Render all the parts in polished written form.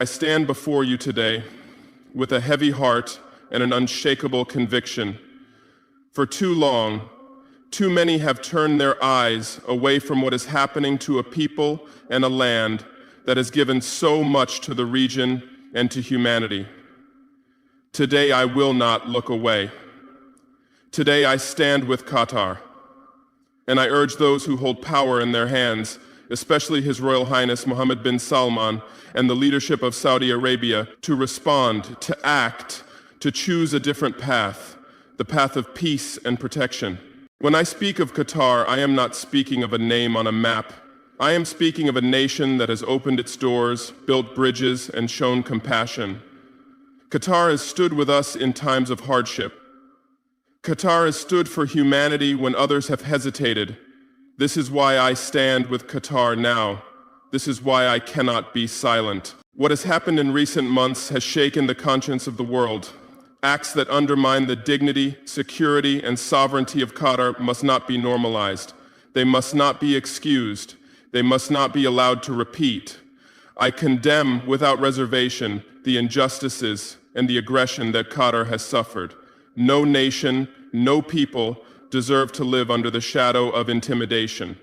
I stand before you today with a heavy heart and an unshakable conviction. For too long, too many have turned their eyes away from what is happening to a people and a land that has given so much to the region and to humanity. Today I will not look away. Today I stand with Qatar, and I urge those who hold power in their hands, especially His Royal Highness Mohammad Bin Salman and the leadership of Saudi Arabia, to respond, to act, to choose a different path, the path of peace and protection. When I speak of Qatar, I am not speaking of a name on a map. I am speaking of a nation that has opened its doors, built bridges, and shown compassion. Qatar has stood with us in times of hardship. Qatar has stood for humanity when others have hesitated. This is why I stand with Qatar now. This is why I cannot be silent. What has happened in recent months has shaken the conscience of the world. Acts that undermine the dignity, security, and sovereignty of Qatar must not be normalized. They must not be excused. They must not be allowed to repeat. I condemn without reservation the injustices and the aggression that Qatar has suffered. No nation, no people deserve to live under the shadow of intimidation.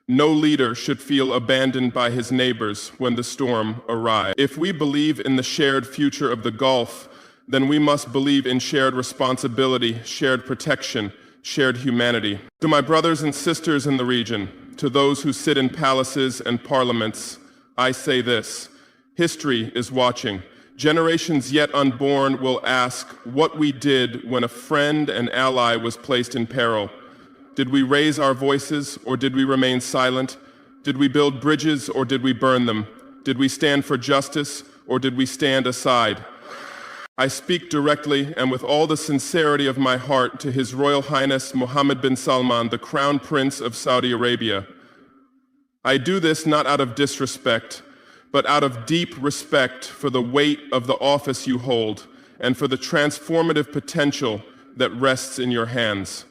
No leader should feel abandoned by his neighbors when the storm arrives. If we believe in the shared future of the Gulf, then we must believe in shared responsibility, shared protection, shared humanity. To my brothers and sisters in the region, to those who sit in palaces and parliaments, I say this: history is watching. Generations yet unborn will ask what we did when a friend and ally was placed in peril. Did we raise our voices or did we remain silent? Did we build bridges or did we burn them? Did we stand for justice or did we stand aside? I speak directly and with all the sincerity of my heart to His Royal Highness Mohammed Bin Salman, the Crown Prince of Saudi Arabia. I do this not out of disrespect, but out of deep respect for the weight of the office you hold and for the transformative potential that rests in your hands.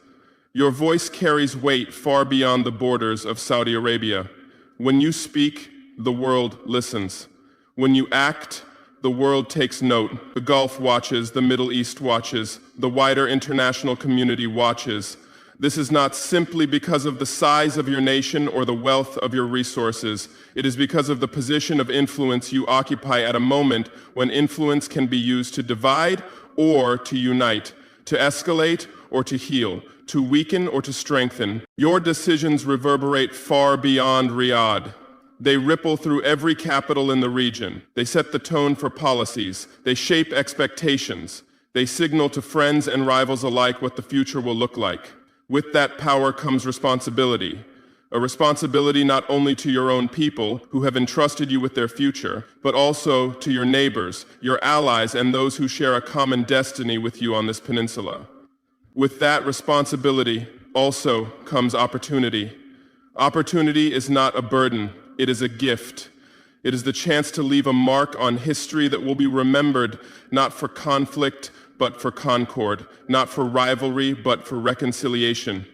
Your voice carries weight far beyond the borders of Saudi Arabia. When you speak, the world listens. When you act, the world takes note. The Gulf watches, the Middle East watches, the wider international community watches. This is not simply because of the size of your nation or the wealth of your resources. It is because of the position of influence you occupy at a moment when influence can be used to divide or to unite, to escalate or to heal, to weaken or to strengthen. Your decisions reverberate far beyond Riyadh. They ripple through every capital in the region. They set the tone for policies. They shape expectations. They signal to friends and rivals alike what the future will look like. With that power comes responsibility. A responsibility not only to your own people, who have entrusted you with their future, but also to your neighbors, your allies, and those who share a common destiny with you on this peninsula. With that responsibility also comes opportunity. Opportunity is not a burden, it is a gift. It is the chance to leave a mark on history that will be remembered not for conflict, but for concord, not for rivalry, but for reconciliation.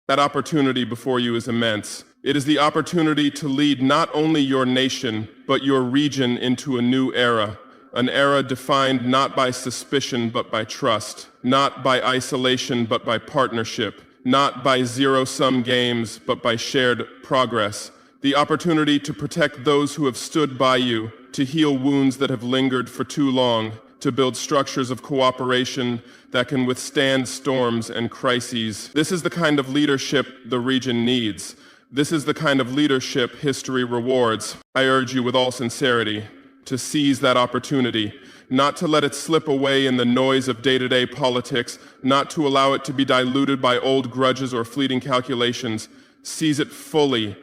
That opportunity before you is immense. It is the opportunity to lead not only your nation, but your region into a new era, an era defined not by suspicion, but by trust, not by isolation, but by partnership, not by zero-sum games, but by shared progress. The opportunity to protect those who have stood by you, to heal wounds that have lingered for too long, to build structures of cooperation that can withstand storms and crises. This is the kind of leadership the region needs. This is the kind of leadership history rewards. I urge you with all sincerity to seize that opportunity, not to let it slip away in the noise of day-to-day politics, not to allow it to be diluted by old grudges or fleeting calculations. Seize it fully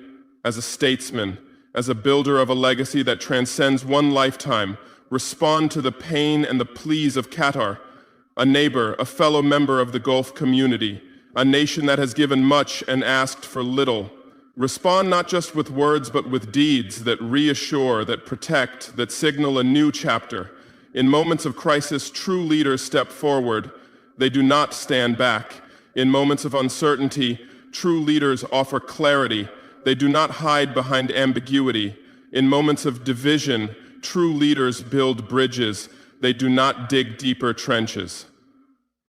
as a statesman, as a builder of a legacy that transcends one lifetime. Respond to the pain and the pleas of Qatar, a neighbor, a fellow member of the Gulf community, a nation that has given much and asked for little. Respond not just with words, but with deeds that reassure, that protect, that signal a new chapter. In moments of crisis, true leaders step forward. They do not stand back. In moments of uncertainty, true leaders offer clarity. They do not hide behind ambiguity. In moments of division, True leaders build bridges, they do not dig deeper trenches.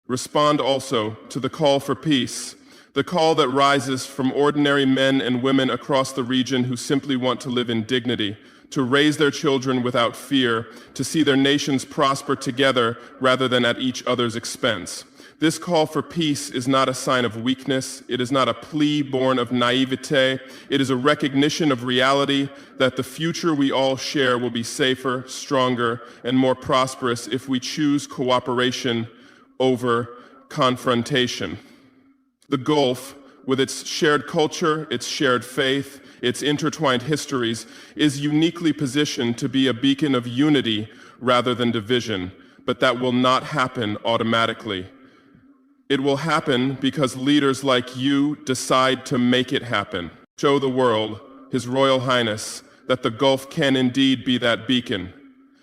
Respond also to the call for peace, the call that rises from ordinary men and women across the region who simply want to live in dignity, to raise their children without fear, to see their nations prosper together rather than at each other's expense. This call for peace is not a sign of weakness. It is not a plea born of naivete. It is a recognition of reality that the future we all share will be safer, stronger, and more prosperous if we choose cooperation over confrontation. The Gulf, with its shared culture, its shared faith, its intertwined histories, is uniquely positioned to be a beacon of unity rather than division, but that will not happen automatically. It will happen because leaders like you decide to make it happen. Show the world, His Royal Highness, that the Gulf can indeed be that beacon.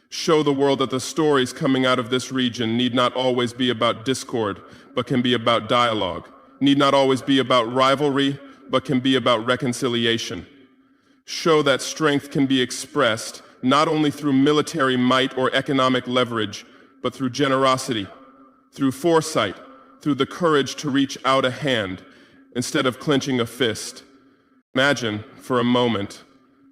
Show the world that the stories coming out of this region need not always be about discord, but can be about dialogue. Need not always be about rivalry, but can be about reconciliation. Show that strength can be expressed not only through military might or economic leverage, but through generosity, through foresight, through the courage to reach out a hand instead of clenching a fist. Imagine, for a moment,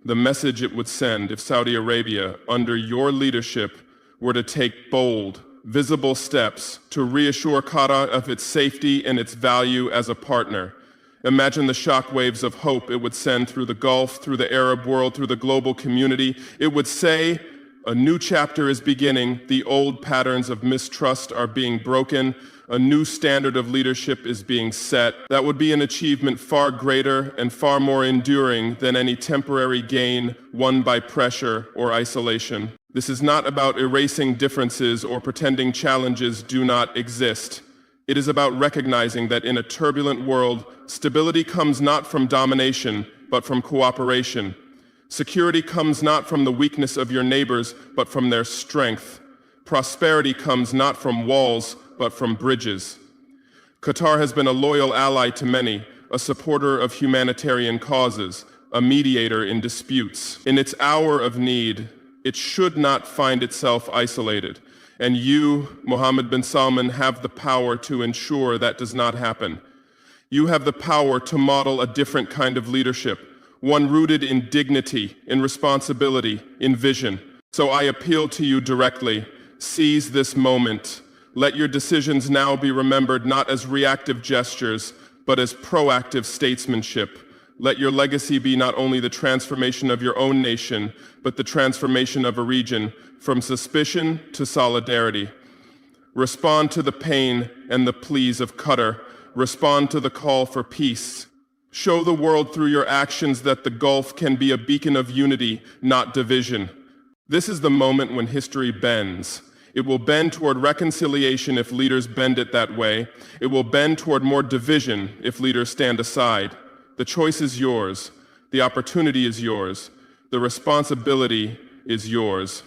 the message it would send if Saudi Arabia, under your leadership, were to take bold, visible steps to reassure Qatar of its safety and its value as a partner. Imagine the shockwaves of hope it would send through the Gulf, through the Arab world, through the global community. It would say, a new chapter is beginning, the old patterns of mistrust are being broken, a new standard of leadership is being set. That would be an achievement far greater and far more enduring than any temporary gain won by pressure or isolation. This is not about erasing differences or pretending challenges do not exist. It is about recognizing that in a turbulent world, stability comes not from domination, but from cooperation. Security comes not from the weakness of your neighbors, but from their strength. Prosperity comes not from walls, but from bridges. Qatar has been a loyal ally to many, a supporter of humanitarian causes, a mediator in disputes. In its hour of need, it should not find itself isolated. And you, Mohammed bin Salman, have the power to ensure that does not happen. You have the power to model a different kind of leadership, one rooted in dignity, in responsibility, in vision. So I appeal to you directly, seize this moment. Let your decisions now be remembered not as reactive gestures, but as proactive statesmanship. Let your legacy be not only the transformation of your own nation, but the transformation of a region, from suspicion to solidarity. Respond to the pain and the pleas of Qatar. Respond to the call for peace. Show the world through your actions that the Gulf can be a beacon of unity, not division. This is the moment when history bends. It will bend toward reconciliation if leaders bend it that way. It will bend toward more division if leaders stand aside. The choice is yours. The opportunity is yours. The responsibility is yours.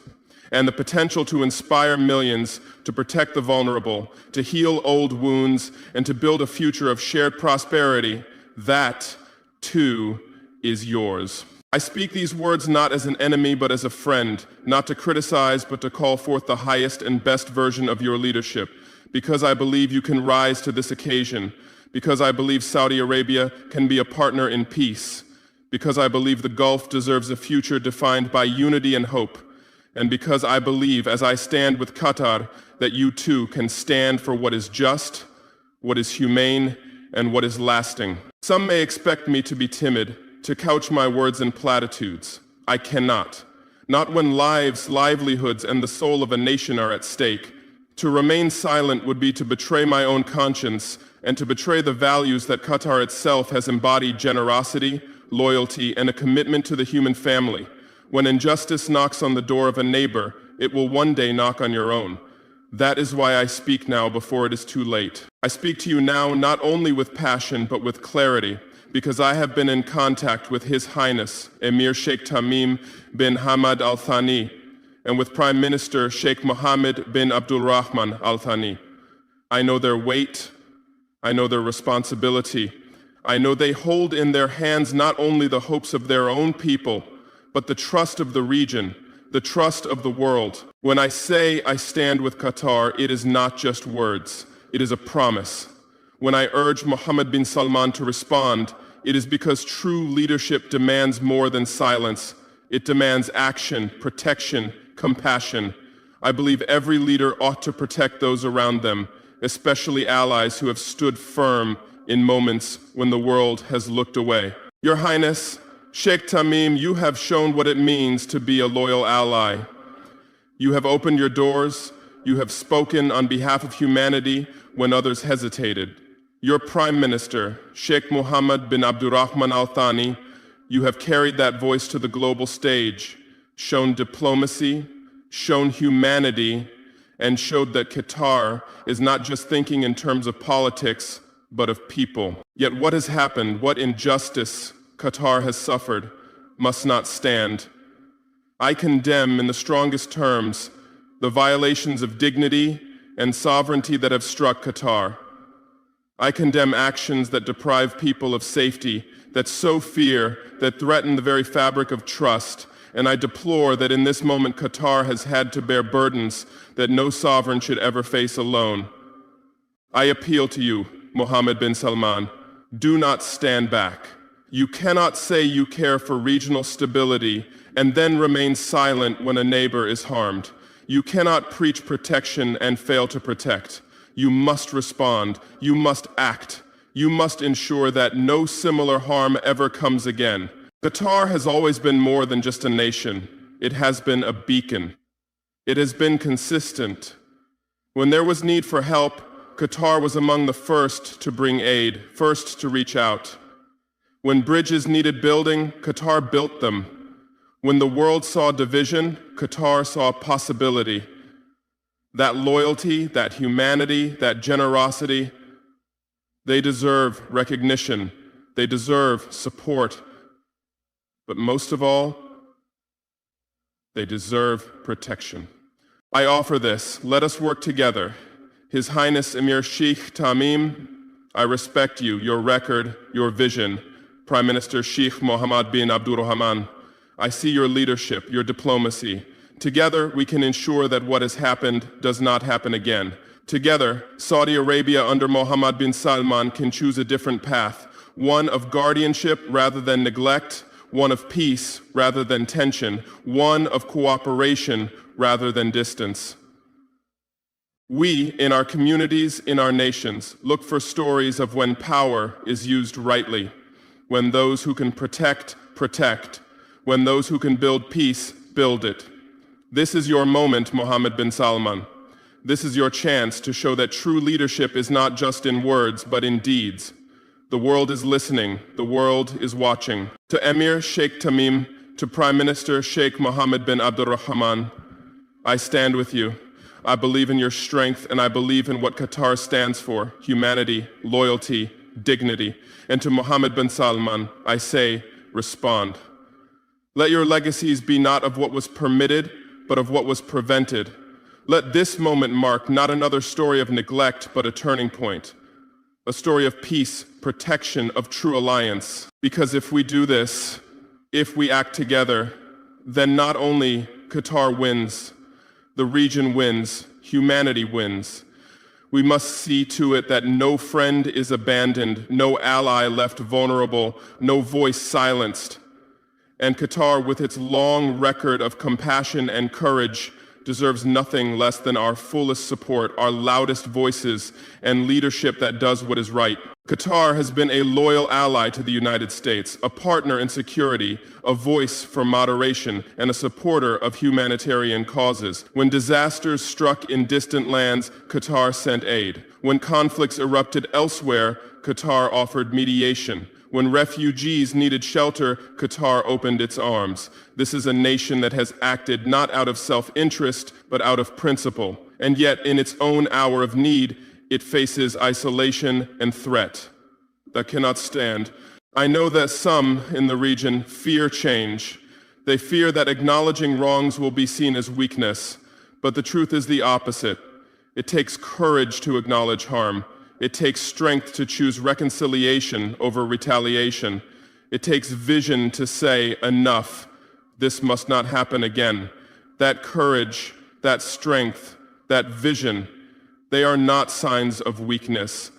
And the potential to inspire millions, to protect the vulnerable, to heal old wounds, and to build a future of shared prosperity, that, too, is yours. I speak these words not as an enemy, but as a friend, not to criticize, but to call forth the highest and best version of your leadership, because I believe you can rise to this occasion, because I believe Saudi Arabia can be a partner in peace, because I believe the Gulf deserves a future defined by unity and hope, and because I believe, as I stand with Qatar, that you too can stand for what is just, what is humane, and what is lasting. Some may expect me to be timid, to couch my words in platitudes. I cannot. Not when lives, livelihoods, and the soul of a nation are at stake. To remain silent would be to betray my own conscience and to betray the values that Qatar itself has embodied: generosity, loyalty, and a commitment to the human family. When injustice knocks on the door of a neighbor, it will one day knock on your own. That is why I speak now before it is too late. I speak to you now not only with passion, but with clarity, because I have been in contact with His Highness, Emir Sheikh Tamim bin Hamad Al Thani, and with Prime Minister Sheikh Mohammed bin Abdulrahman Al Thani. I know their weight, I know their responsibility. I know they hold in their hands not only the hopes of their own people, but the trust of the region, the trust of the world. When I say I stand with Qatar, it is not just words, it is a promise. When I urge Mohammed bin Salman to respond, it is because true leadership demands more than silence. It demands action, protection, compassion. I believe every leader ought to protect those around them, especially allies who have stood firm in moments when the world has looked away. Your Highness, Sheikh Tamim, you have shown what it means to be a loyal ally. You have opened your doors, you have spoken on behalf of humanity when others hesitated. Your Prime Minister, Sheikh Mohammed bin Abdurrahman Al Thani, you have carried that voice to the global stage, shown diplomacy, shown humanity, and showed that Qatar is not just thinking in terms of politics, but of people. Yet what has happened, what injustice Qatar has suffered, must not stand. I condemn in the strongest terms the violations of dignity and sovereignty that have struck Qatar. I condemn actions that deprive people of safety, that sow fear, that threaten the very fabric of trust, and I deplore that in this moment Qatar has had to bear burdens that no sovereign should ever face alone. I appeal to you, Mohammed bin Salman, do not stand back. You cannot say you care for regional stability and then remain silent when a neighbor is harmed. You cannot preach protection and fail to protect. You must respond. You must act. You must ensure that no similar harm ever comes again. Qatar has always been more than just a nation. It has been a beacon. It has been consistent. When there was need for help, Qatar was among the first to bring aid, first to reach out. When bridges needed building, Qatar built them. When the world saw division, Qatar saw possibility. That loyalty, that humanity, that generosity, they deserve recognition. They deserve support. But most of all, they deserve protection. I offer this. Let us work together. His Highness Emir Sheikh Tamim, I respect you, your record, your vision. Prime Minister Sheikh Mohammed bin Abdurrahman, I see your leadership, your diplomacy. Together, we can ensure that what has happened does not happen again. Together, Saudi Arabia under Mohammed bin Salman can choose a different path, one of guardianship rather than neglect, one of peace rather than tension, one of cooperation rather than distance. We, in our communities, in our nations, look for stories of when power is used rightly, when those who can protect, protect, when those who can build peace, build it. This is your moment, Mohammed bin Salman. This is your chance to show that true leadership is not just in words, but in deeds. The world is listening. The world is watching. To Emir Sheikh Tamim, to Prime Minister Sheikh Mohammed bin Abdurrahman, I stand with you. I believe in your strength, and I believe in what Qatar stands for: humanity, loyalty, dignity. And to Mohammed bin Salman, I say, respond. Let your legacies be not of what was permitted, but of what was prevented. Let this moment mark not another story of neglect, but a turning point. A story of peace, protection, of true alliance. Because if we do this, if we act together, then not only Qatar wins, the region wins, humanity wins. We must see to it that no friend is abandoned, no ally left vulnerable, no voice silenced. And Qatar, with its long record of compassion and courage, deserves nothing less than our fullest support, our loudest voices, and leadership that does what is right. Qatar has been a loyal ally to the United States, a partner in security, a voice for moderation, and a supporter of humanitarian causes. When disasters struck in distant lands, Qatar sent aid. When conflicts erupted elsewhere, Qatar offered mediation. When refugees needed shelter, Qatar opened its arms. This is a nation that has acted not out of self-interest, but out of principle. And yet, in its own hour of need, it faces isolation and threat that cannot stand. I know that some in the region fear change. They fear that acknowledging wrongs will be seen as weakness. But the truth is the opposite. It takes courage to acknowledge harm. It takes strength to choose reconciliation over retaliation. It takes vision to say, enough, this must not happen again. that courage, that strength, that vision, they are not signs of weakness.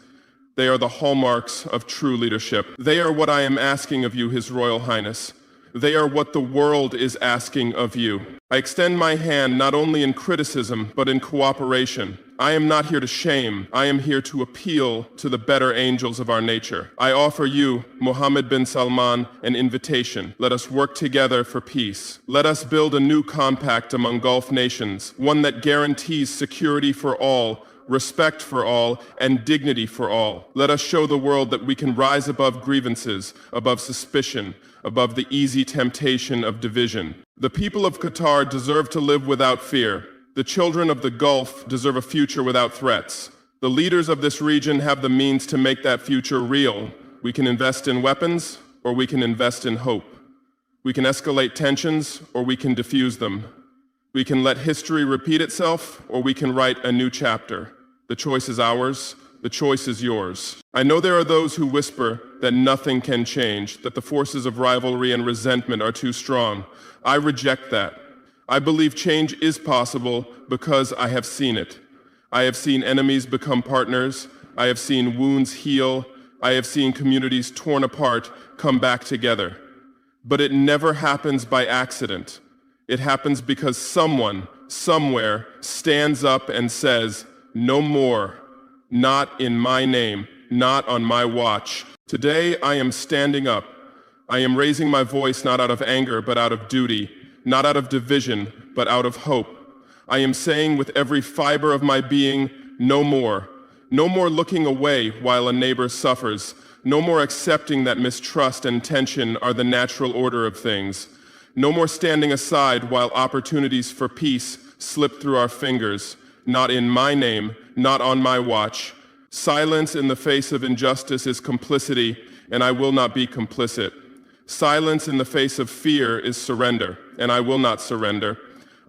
They are the hallmarks of true leadership. They are what I am asking of you, His Royal Highness. They are what the world is asking of you. I extend my hand not only in criticism, but in cooperation. I am not here to shame. I am here to appeal to the better angels of our nature. I offer you, Mohammad Bin Salman, an invitation. Let us work together for peace. Let us build a new compact among Gulf nations, one that guarantees security for all, respect for all, and dignity for all. Let us show the world that we can rise above grievances, above suspicion, above the easy temptation of division. The people of Qatar deserve to live without fear. The children of the Gulf deserve a future without threats. The leaders of this region have the means to make that future real. We can invest in weapons, or we can invest in hope. We can escalate tensions, or we can diffuse them. We can let history repeat itself, or we can write a new chapter. The choice is ours. The choice is yours. I know there are those who whisper that nothing can change, that the forces of rivalry and resentment are too strong. I reject that. I believe change is possible because I have seen it. I have seen enemies become partners. I have seen wounds heal. I have seen communities torn apart come back together. But it never happens by accident. It happens because someone, somewhere, stands up and says, "No more. Not in my name, not on my watch." Today, I am standing up. I am raising my voice not out of anger, but out of duty, not out of division, but out of hope. I am saying with every fiber of my being, no more. No more looking away while a neighbor suffers. No more accepting that mistrust and tension are the natural order of things. No more standing aside while opportunities for peace slip through our fingers. Not in my name, not on my watch. Silence in the face of injustice is complicity, and I will not be complicit. Silence in the face of fear is surrender, and I will not surrender.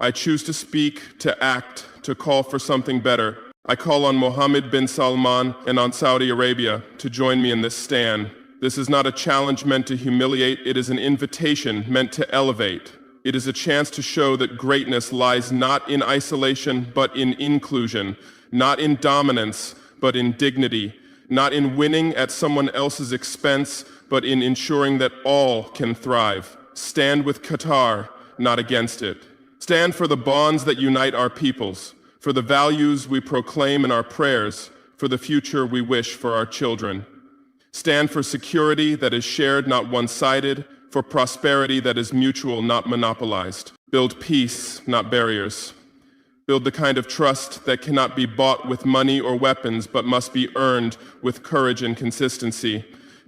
I choose to speak, to act, to call for something better. I call on Mohammed bin Salman and on Saudi Arabia to join me in this stand. This is not a challenge meant to humiliate, it is an invitation meant to elevate. It is a chance to show that greatness lies not in isolation, but in inclusion, not in dominance, but in dignity, not in winning at someone else's expense, but in ensuring that all can thrive. Stand with Qatar, not against it. Stand for the bonds that unite our peoples, for the values we proclaim in our prayers, for the future we wish for our children. Stand for security that is shared, not one-sided, for prosperity that is mutual, not monopolized. Build peace, not barriers. Build the kind of trust that cannot be bought with money or weapons, but must be earned with courage and consistency.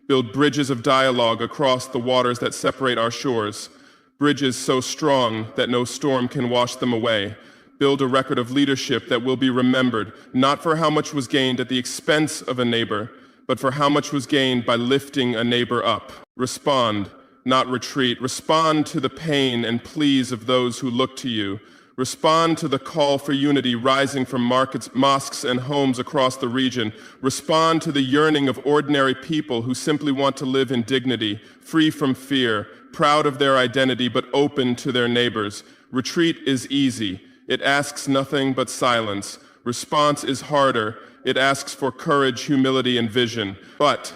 Build bridges of dialogue across the waters that separate our shores. Bridges so strong that no storm can wash them away. Build a record of leadership that will be remembered, not for how much was gained at the expense of a neighbor, but for how much was gained by lifting a neighbor up. Respond, not retreat. Respond to the pain and pleas of those who look to you. Respond to the call for unity rising from markets, mosques, and homes across the region. Respond to the yearning of ordinary people who simply want to live in dignity, free from fear, proud of their identity, but open to their neighbors. Retreat is easy. It asks nothing but silence. Response is harder. It asks for courage, humility, and vision. But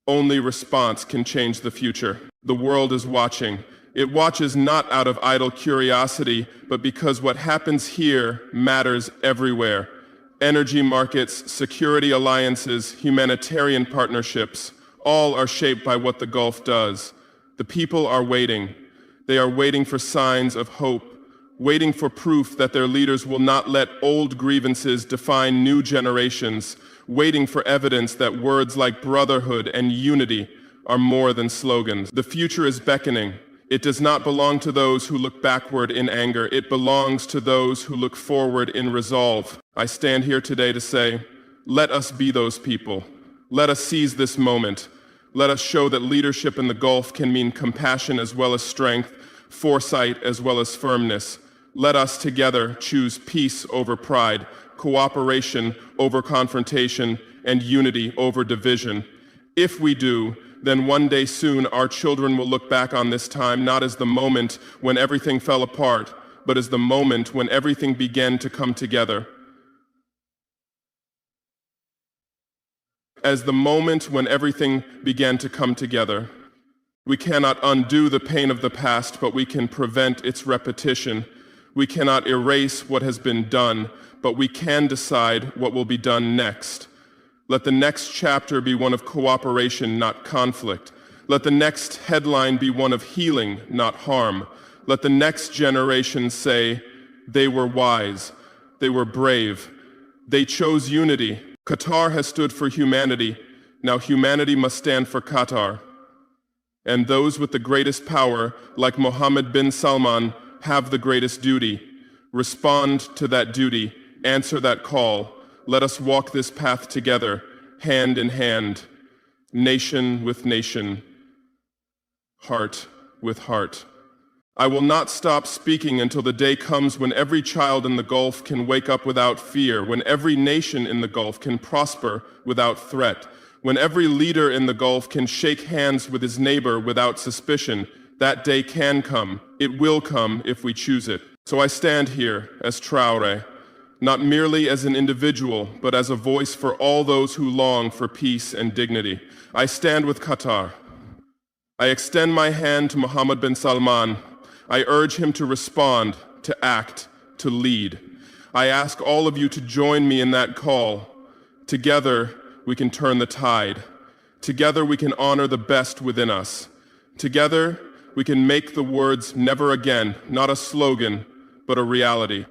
only response can change the future. The world is watching. It watches not out of idle curiosity, but because what happens here matters everywhere. Energy markets, security alliances, humanitarian partnerships, all are shaped by what the Gulf does. The people are waiting. They are waiting for signs of hope, waiting for proof that their leaders will not let old grievances define new generations, waiting for evidence that words like brotherhood and unity are more than slogans. The future is beckoning. It does not belong to those who look backward in anger. It belongs to those who look forward in resolve. I stand here today to say, let us be those people. Let us seize this moment. Let us show that leadership in the Gulf can mean compassion as well as strength, foresight as well as firmness. Let us together choose peace over pride, cooperation over confrontation, and unity over division. If we do, then one day soon our children will look back on this time not as the moment when everything fell apart, but as the moment when everything began to come together. As the moment when everything began to come together. We cannot undo the pain of the past, but we can prevent its repetition. We cannot erase what has been done, but we can decide what will be done next. Let the next chapter be one of cooperation, not conflict. Let the next headline be one of healing, not harm. Let the next generation say, they were wise, they were brave, they chose unity. Qatar has stood for humanity. Now humanity must stand for Qatar. And those with the greatest power, like Mohammad Bin Salman, have the greatest duty. Respond to that duty, answer that call. Let us walk this path together, hand in hand, nation with nation, heart with heart. I will not stop speaking until the day comes when every child in the Gulf can wake up without fear, when every nation in the Gulf can prosper without threat, when every leader in the Gulf can shake hands with his neighbor without suspicion. That day can come. It will come if we choose it. So I stand here as Traore, not merely as an individual, but as a voice for all those who long for peace and dignity. I stand with Qatar. I extend my hand to Mohammed bin Salman. I urge him to respond, to act, to lead. I ask all of you to join me in that call. Together, we can turn the tide. Together, we can honor the best within us. Together, we can make the words "never again" not a slogan, but a reality.